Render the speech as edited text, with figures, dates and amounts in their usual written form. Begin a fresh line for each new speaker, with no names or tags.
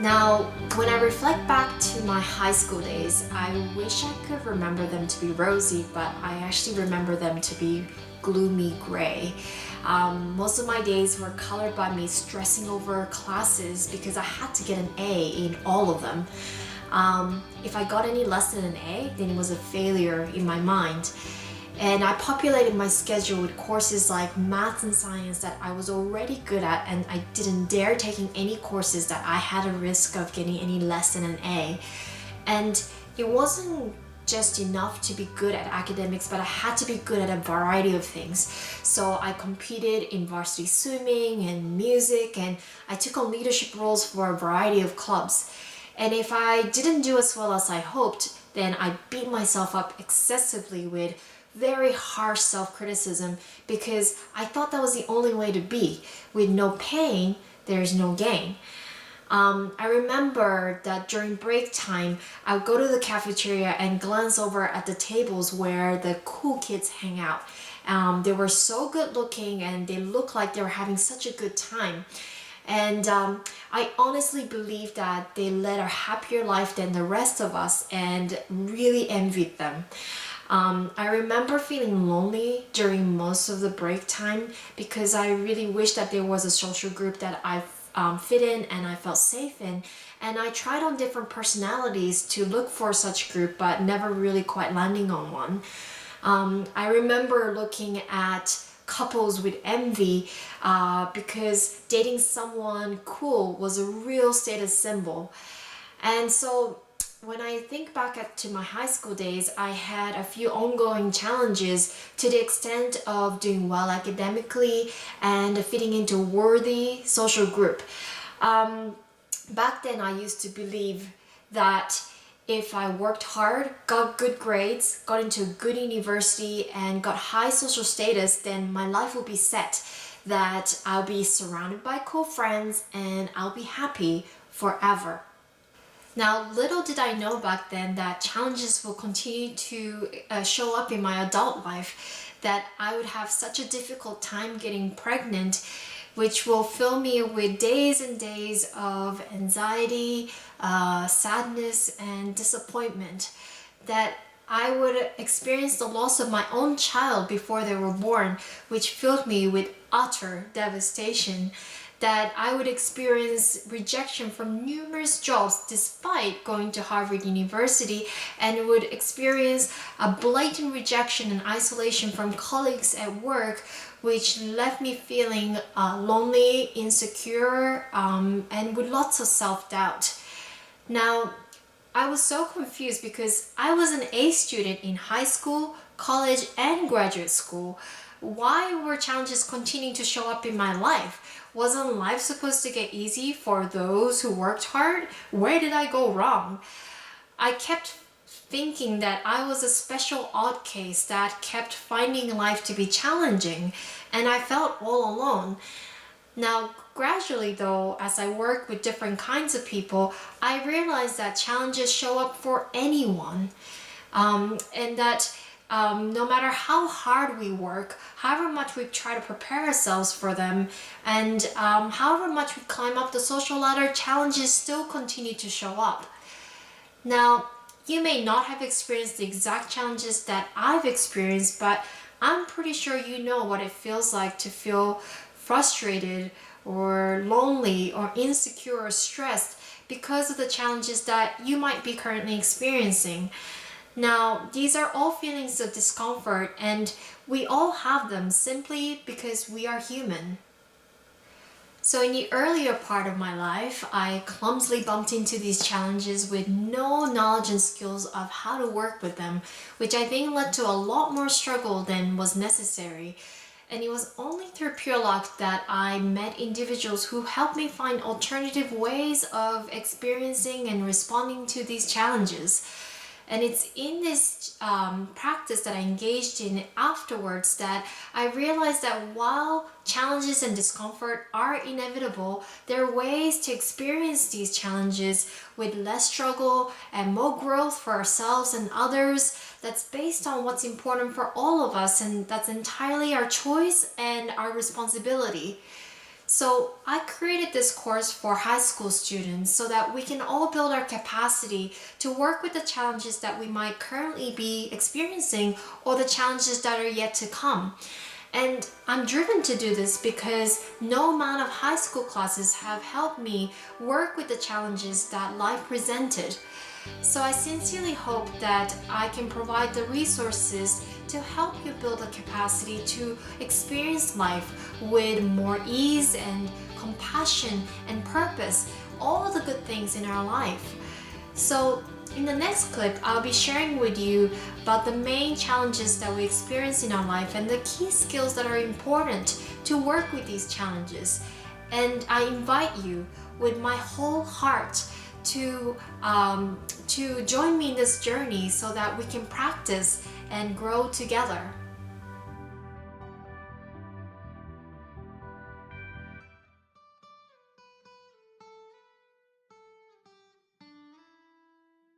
Now, when I reflect back to my high school days, I wish I could remember them to be rosy, but I actually remember them to be gloomy gray. Most of my days were colored by me stressing over classes because I had to get an A in all of them. If I got any less than an A, then it was a failure in my mind. And I populated my schedule with courses like maths and science that I was already good at, and I didn't dare taking any courses that I had a risk of getting any less than an A. And it wasn't just enough to be good at academics, but I had to be good at a variety of things. So I competed in varsity swimming and music, and I took on leadership roles for a variety of clubs. And if I didn't do as well as I hoped, then I beat myself up excessively with very harsh self-criticism because I thought that was the only way to be. With no pain, there's no gain. I remember that during break time, I would go to the cafeteria and glance over at the tables where the cool kids hang out. They were so good looking and they looked like they were having such a good time. And I honestly believe that they led a happier life than the rest of us and really envied them. I remember feeling lonely during most of the break time because I really wish that there was a social group that I fit in and I felt safe in. And I tried on different personalities to look for such group, but never really quite landing on one. I remember looking at couples with envy because dating someone cool was a real status symbol. And so when I think back to my high school days, I had a few ongoing challenges to the extent of doing well academically and fitting into a worthy social group. Back then, I used to believe that if I worked hard, got good grades, got into a good university, and got high social status, then my life would be set. That I'll be surrounded by cool friends and I'll be happy forever. Now, little did I know back then that challenges will continue to show up in my adult life, that I would have such a difficult time getting pregnant, which will fill me with days and days of anxiety, sadness, and disappointment, that I would experience the loss of my own child before they were born, which filled me with utter devastation, that I would experience rejection from numerous jobs despite going to Harvard University, and would experience a blatant rejection and isolation from colleagues at work, which left me feeling lonely, insecure, and with lots of self-doubt. Now, I was so confused because I was an A student in high school, college, and graduate school. Why were challenges continuing to show up in my life? Wasn't life supposed to get easy for those who worked hard? Where did I go wrong? I kept thinking that I was a special odd case that kept finding life to be challenging, and I felt all alone. Now, gradually though, as I work with different kinds of people, I realized that challenges show up for anyone, and that no matter how hard we work, however much we try to prepare ourselves for them, and however much we climb up the social ladder, challenges still continue to show up. Now, you may not have experienced the exact challenges that I've experienced, but I'm pretty sure you know what it feels like to feel frustrated or lonely or insecure or stressed because of the challenges that you might be currently experiencing. Now, these are all feelings of discomfort, and we all have them simply because we are human. So in the earlier part of my life, I clumsily bumped into these challenges with no knowledge and skills of how to work with them, which I think led to a lot more struggle than was necessary. And it was only through pure luck that I met individuals who helped me find alternative ways of experiencing and responding to these challenges. And it's in this practice that I engaged in afterwards that I realized that while challenges and discomfort are inevitable, there are ways to experience these challenges with less struggle and more growth for ourselves and others, that's based on what's important for all of us, and that's entirely our choice and our responsibility. So I created this course for high school students so that we can all build our capacity to work with the challenges that we might currently be experiencing or the challenges that are yet to come. And I'm driven to do this because no amount of high school classes have helped me work with the challenges that life presented. So I sincerely hope that I can provide the resources to help you build the capacity to experience life with more ease and compassion and purpose, all the good things in our life. So in the next clip, I'll be sharing with you about the main challenges that we experience in our life and the key skills that are important to work with these challenges. And I invite you with my whole heart to join me in this journey so that we can practice and grow together.